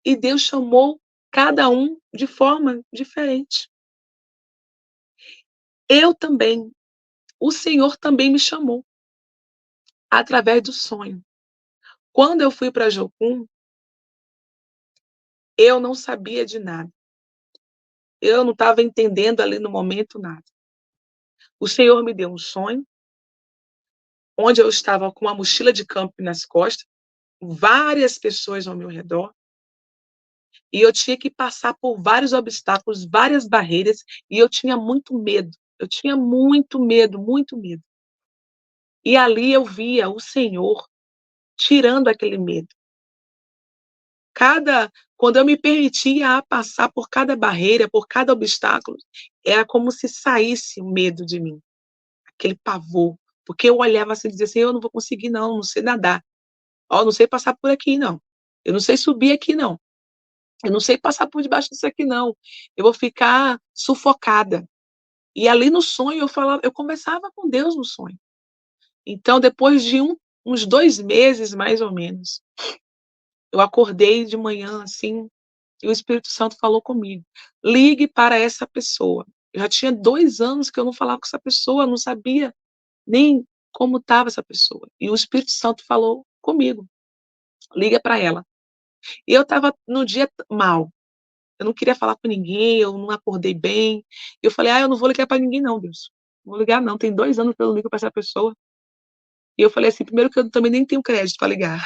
e Deus chamou cada um de forma diferente. Eu também, o Senhor também me chamou através do sonho. Quando eu fui para Jocum, eu não sabia de nada. Eu não estava entendendo ali no momento nada. O Senhor me deu um sonho, onde eu estava com uma mochila de camping nas costas, várias pessoas ao meu redor, e eu tinha que passar por vários obstáculos, várias barreiras, e eu tinha muito medo. Eu tinha muito medo, muito medo. E ali eu via o Senhor tirando aquele medo. Quando eu me permitia a passar por cada barreira, por cada obstáculo, era como se saísse o medo de mim, aquele pavor, porque eu olhava assim e dizia assim: "Eu não vou conseguir não, não sei nadar. Ó, não sei passar por aqui não. Eu não sei subir aqui não. Eu não sei passar por debaixo disso aqui não. Eu vou ficar sufocada". E ali no sonho eu conversava com Deus no sonho. Então depois de uns 2 meses mais ou menos, eu acordei de manhã assim, e o Espírito Santo falou comigo: "Ligue para essa pessoa". Eu já tinha 2 anos que eu não falava com essa pessoa, não sabia nem como estava essa pessoa. E o Espírito Santo falou comigo: "Liga para ela". E eu estava no dia mal, eu não queria falar com ninguém, eu não acordei bem. Eu falei: "Ah, eu não vou ligar para ninguém não, Deus. Não vou ligar não, tem 2 anos que eu não ligo para essa pessoa". E eu falei assim: "Primeiro que eu também nem tenho crédito para ligar.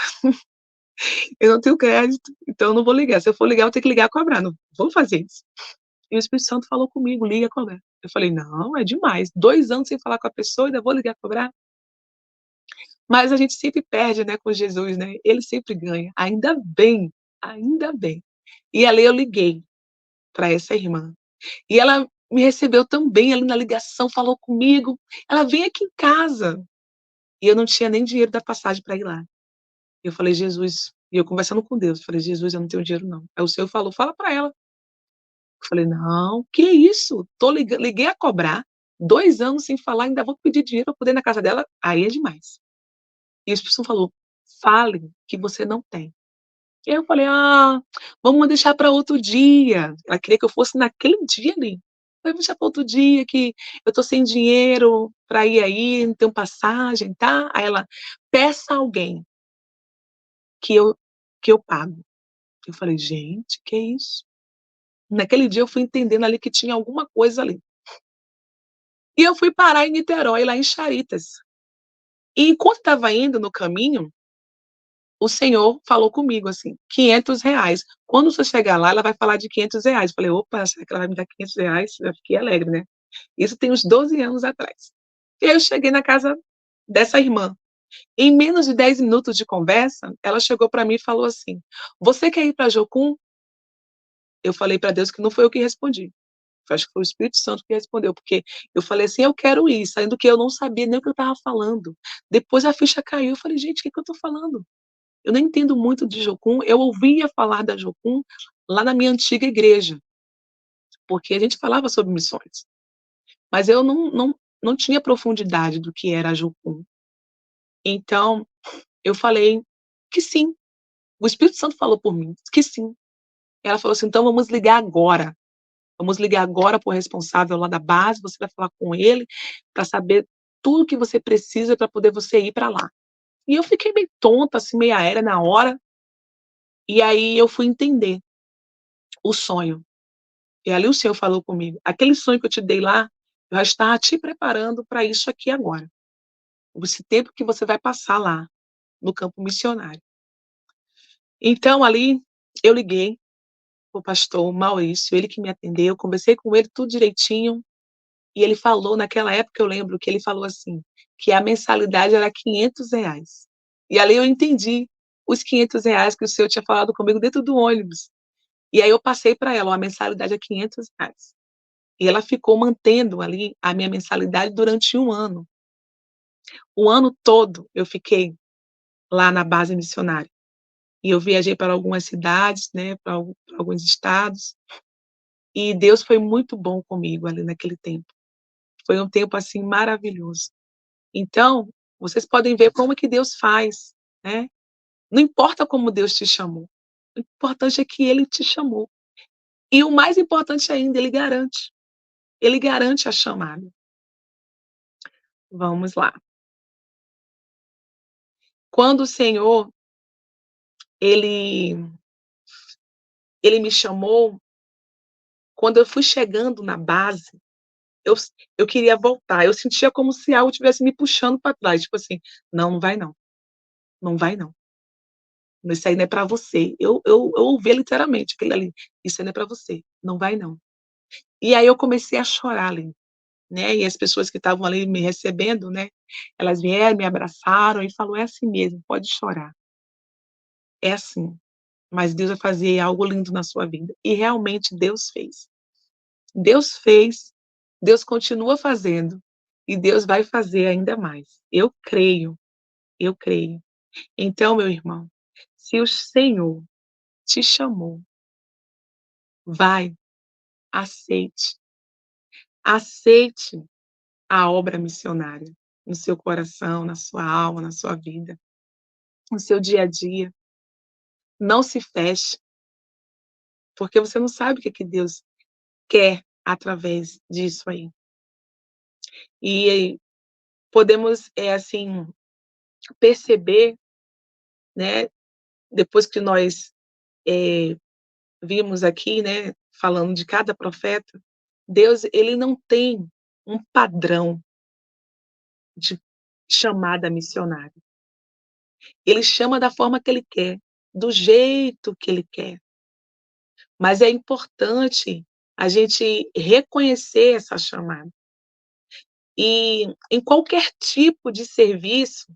Eu não tenho crédito, então eu não vou ligar. Se eu for ligar, eu vou ter que ligar cobrando. Vou fazer isso". E o Espírito Santo falou comigo: "Liga, cobrar". Eu falei: "Não, é demais. 2 anos sem falar com a pessoa, ainda vou ligar, cobrar". Mas a gente sempre perde, né, com Jesus, né, ele sempre ganha. Ainda bem, ainda bem. E ali eu liguei para essa irmã. E ela me recebeu tão bem ali na ligação, falou comigo. Ela: "Vem aqui em casa". E eu não tinha nem dinheiro da passagem para ir lá. Eu falei: "Jesus", e eu conversando com Deus, falei: "Jesus, eu não tenho dinheiro não". Aí o Senhor falou: "Fala para ela". Eu falei: "Não, que isso? Liguei a cobrar, 2 anos sem falar, ainda vou pedir dinheiro para poder ir na casa dela, aí é demais". E o Espírito Santo falou: "Fale que você não tem". E aí eu falei: "Ah, vamos deixar para outro dia". Ela queria que eu fosse naquele dia ali. falei: "Vamos deixar para outro dia que eu tô sem dinheiro para ir aí, não tenho passagem, tá?". Aí ela: "Peça alguém que eu que eu pago". Eu falei: "Gente, que isso?". Naquele dia eu fui entendendo ali que tinha alguma coisa ali. E eu fui parar em Niterói, lá em Charitas. E enquanto estava indo no caminho, o senhor falou comigo assim: R$ 500. Quando você chegar lá, ela vai falar de R$ 500. Eu falei: "Opa, será que ela vai me dar R$ 500?". Eu fiquei alegre, né. Isso tem uns 12 anos atrás. E aí eu cheguei na casa dessa irmã. Em menos de 10 minutos de conversa, ela chegou para mim e falou assim: "Você quer ir para Jocum?". Eu falei para Deus que não foi eu que respondi. Eu acho que foi o Espírito Santo que respondeu, porque eu falei assim: "Eu quero ir", saindo que eu não sabia nem o que eu estava falando. Depois a ficha caiu, eu falei: "Gente, o que que eu estou falando?". Eu não entendo muito de Jocum, eu ouvia falar da Jocum lá na minha antiga igreja, porque a gente falava sobre missões, mas eu não tinha profundidade do que era a Jocum. Então, eu falei que sim, o Espírito Santo falou por mim, que sim. Ela falou assim: "Então vamos ligar agora para o responsável lá da base, você vai falar com ele, para saber tudo que você precisa para poder você ir para lá". E eu fiquei meio tonta, assim, meio aérea na hora, e aí eu fui entender o sonho. E ali o Senhor falou comigo: "Aquele sonho que eu te dei lá, eu já estava te preparando para isso aqui agora, esse tempo que você vai passar lá, no campo missionário". Então ali, eu liguei para o pastor Maurício, ele que me atendeu, conversei com ele tudo direitinho, e ele falou naquela época eu lembro que ele falou assim, que a mensalidade era R$ 500. E ali eu entendi os R$ 500 que o Senhor tinha falado comigo dentro do ônibus. E aí eu passei para ela: "Ó, a mensalidade é R$ 500". E ela ficou mantendo ali a minha mensalidade durante 1 ano. O ano todo eu fiquei lá na base missionária. E eu viajei para algumas cidades, né, para alguns estados, e Deus foi muito bom comigo ali naquele tempo. Foi um tempo, assim, maravilhoso. Então, vocês podem ver como que Deus faz, né. Não importa como Deus te chamou, o importante é que Ele te chamou. E o mais importante ainda, Ele garante a chamada. Vamos lá. Quando o Senhor, ele ele me chamou, quando eu fui chegando na base, eu queria voltar, eu sentia como se algo estivesse me puxando para trás, tipo assim: "Não, não vai não, não vai não, isso aí não é para você". Eu ouvia literalmente aquilo ali: "Isso aí não é para você, não vai não". E aí eu comecei a chorar ali, né, e as pessoas que estavam ali me recebendo, né, elas vieram, me abraçaram e falou: "É assim mesmo, pode chorar, é assim, mas Deus vai fazer algo lindo na sua vida". E realmente Deus fez. Deus fez, Deus continua fazendo, e Deus vai fazer ainda mais. Eu creio, eu creio. Então, meu irmão, se o Senhor te chamou, vai, aceite, aceite a obra missionária no seu coração, na sua alma, na sua vida, no seu dia a dia. Não se feche, porque você não sabe o que que Deus quer através disso aí. E podemos, assim, perceber, né, depois que nós, eh, vimos aqui, né, falando de cada profeta, Deus, ele não tem um padrão de chamada missionária. Ele chama da forma que ele quer, do jeito que ele quer. Mas é importante a gente reconhecer essa chamada. E em qualquer tipo de serviço,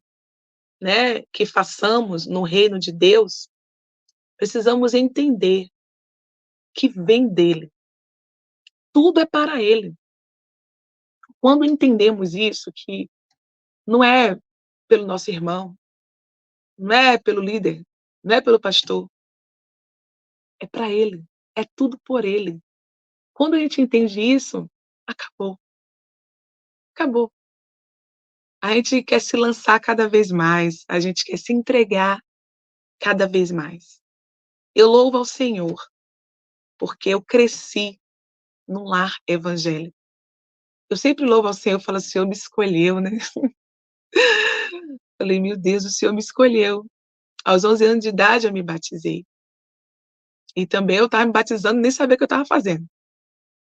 né, que façamos no reino de Deus, precisamos entender que vem dele. Tudo é para ele. Quando entendemos isso, que não é pelo nosso irmão, não é pelo líder, não é pelo pastor, é para ele, é tudo por ele. Quando a gente entende isso, acabou, acabou. A gente quer se lançar cada vez mais, a gente quer se entregar cada vez mais. Eu louvo ao Senhor, porque eu cresci num lar evangélico. Eu sempre louvo ao Senhor, eu falo: "O Senhor me escolheu, né". Falei: "Meu Deus, o Senhor me escolheu". Aos 11 anos de idade eu me batizei. E também eu estava me batizando, nem sabia o que eu estava fazendo.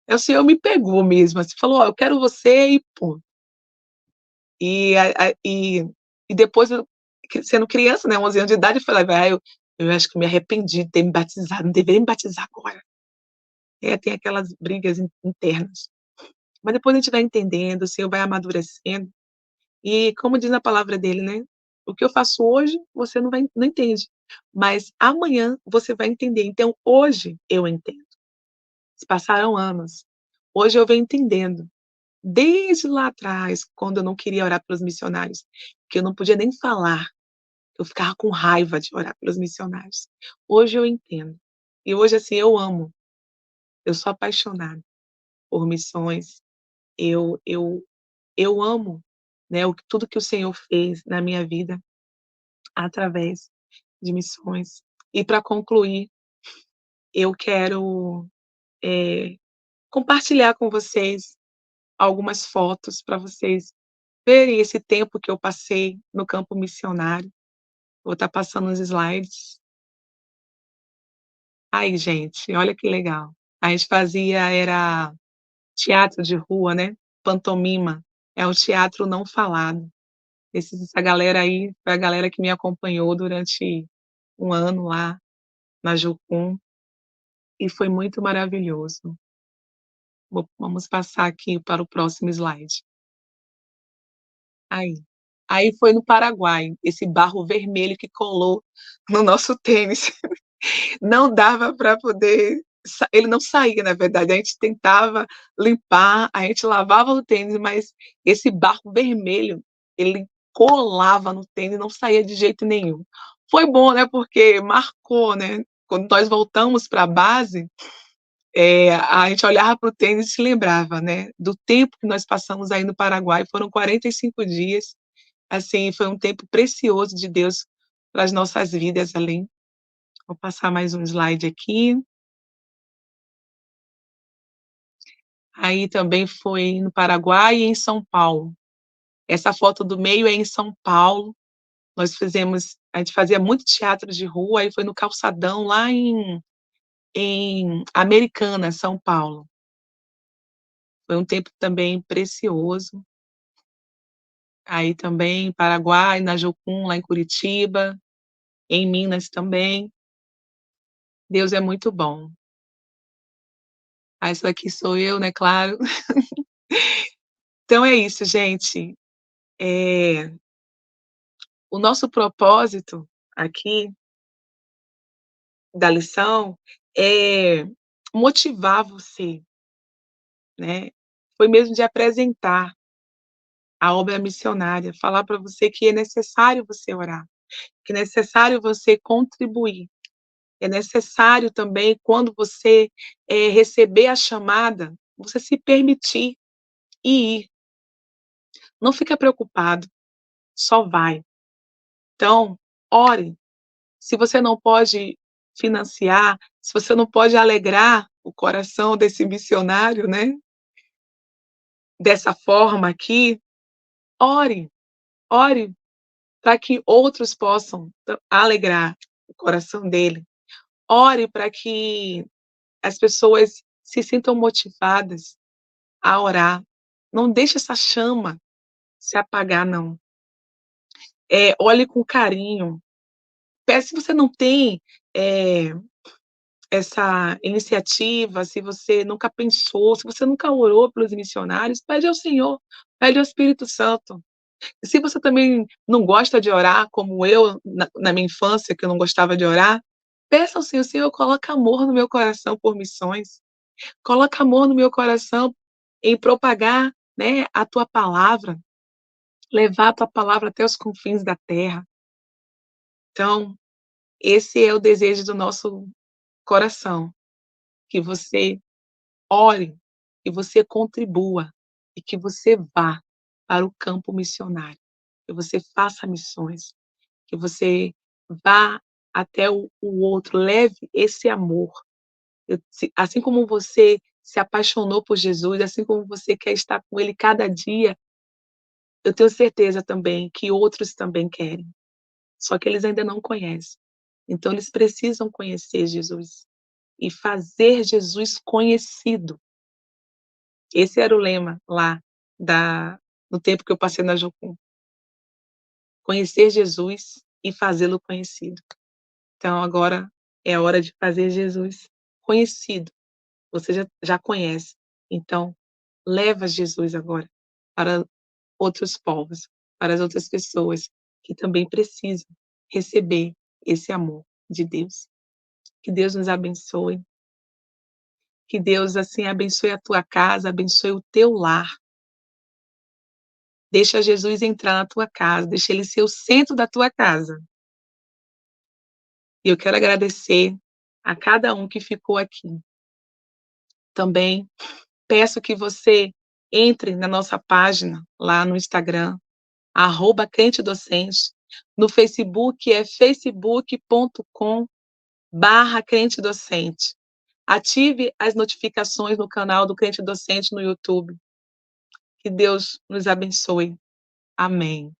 Aí o Senhor me pegou mesmo, assim, falou: "Ó, eu quero você e ponto". E depois eu, sendo criança, né, 11 anos de idade, eu falei: "Ah, eu acho que eu me arrependi de ter me batizado, não deveria me batizar agora". Tem aquelas brigas internas. Mas depois a gente vai entendendo, o Senhor vai amadurecendo, e como diz na palavra dele, né, o que eu faço hoje, você não entende, mas amanhã você vai entender. Então hoje eu entendo. Se passaram anos, hoje eu venho entendendo. Desde lá atrás, quando eu não queria orar pelos missionários, que eu não podia nem falar, eu ficava com raiva de orar pelos missionários. Hoje eu entendo. E hoje, assim, eu amo, eu sou apaixonada por missões, eu eu amo, né, tudo que o Senhor fez na minha vida através de missões. E para concluir, eu quero, eh, compartilhar com vocês algumas fotos para vocês verem esse tempo que eu passei no campo missionário. Vou estar passando os slides. Aí, gente, olha que legal. A gente fazia era teatro de rua, né, pantomima, é o teatro não falado. Essa galera aí foi a galera que me acompanhou durante um ano lá na Jocum, e foi muito maravilhoso. Vamos passar aqui para o próximo slide. Aí. Aí foi no Paraguai, esse barro vermelho que colou no nosso tênis. Não dava para poder ele não saía, na verdade, a gente tentava limpar, a gente lavava o tênis, mas esse barro vermelho, ele colava no tênis, não saía de jeito nenhum. Foi bom, né, porque marcou, né, quando nós voltamos para a base, a gente olhava para o tênis e se lembrava, né, do tempo que nós passamos aí no Paraguai, foram 45 dias, assim, foi um tempo precioso de Deus para as nossas vidas ali. Vou passar mais um slide aqui. Aí também foi no Paraguai e em São Paulo. Essa foto do meio é em São Paulo, a gente fazia muito teatro de rua, aí foi no calçadão lá em Americana, São Paulo. Foi um tempo também precioso. Aí também Paraguai, na Jocum, lá em Curitiba, em Minas também. Deus é muito bom. Ah, essa daqui sou eu, né, claro. Então é isso, gente. Eh, o nosso propósito aqui da lição é motivar você, né, foi mesmo de apresentar a obra missionária, falar para você que é necessário você orar, que é necessário você contribuir, é necessário também quando você, receber a chamada, você se permitir e ir. Não fica preocupado, só vai. Então, ore. Se você não pode financiar, se você não pode alegrar o coração desse missionário, né, dessa forma aqui, ore, ore para que outros possam alegrar o coração dele. Ore para que as pessoas se sintam motivadas a orar. Não deixe essa chama se apagar não. Olhe com carinho. Se você não tem, eh, essa iniciativa, se você nunca pensou, se você nunca orou pelos missionários, pede ao Senhor, pede ao Espírito Santo. E se você também não gosta de orar, como eu na minha infância, que eu não gostava de orar, peça ao Senhor: "Senhor, coloca amor no meu coração por missões, coloca amor no meu coração em propagar, né, a tua palavra, levar a tua palavra até os confins da terra". Então, esse é o desejo do nosso coração, que você ore, que você contribua e que você vá para o campo missionário, que você faça missões, que você vá até o outro, leve esse amor. Assim como você se apaixonou por Jesus, assim como você quer estar com Ele cada dia, eu tenho certeza também que outros também querem, só que eles ainda não conhecem. Então eles precisam conhecer Jesus e fazer Jesus conhecido. Esse era o lema lá da no tempo que eu passei na Jocum. Conhecer Jesus e fazê-lo conhecido. Então agora é a hora de fazer Jesus conhecido. Você já conhece, então leva Jesus agora para outros povos, para as outras pessoas que também precisam receber esse amor de Deus. Que Deus nos abençoe, que Deus, assim, abençoe a tua casa, abençoe o teu lar. Deixa Jesus entrar na tua casa, deixa ele ser o centro da tua casa. E eu quero agradecer a cada um que ficou aqui. Também peço que você entre na nossa página lá no Instagram, @crentedocente. No Facebook é facebook.com/crentedocente. Ative as notificações no canal do Crente Docente no YouTube. Que Deus nos abençoe. Amém.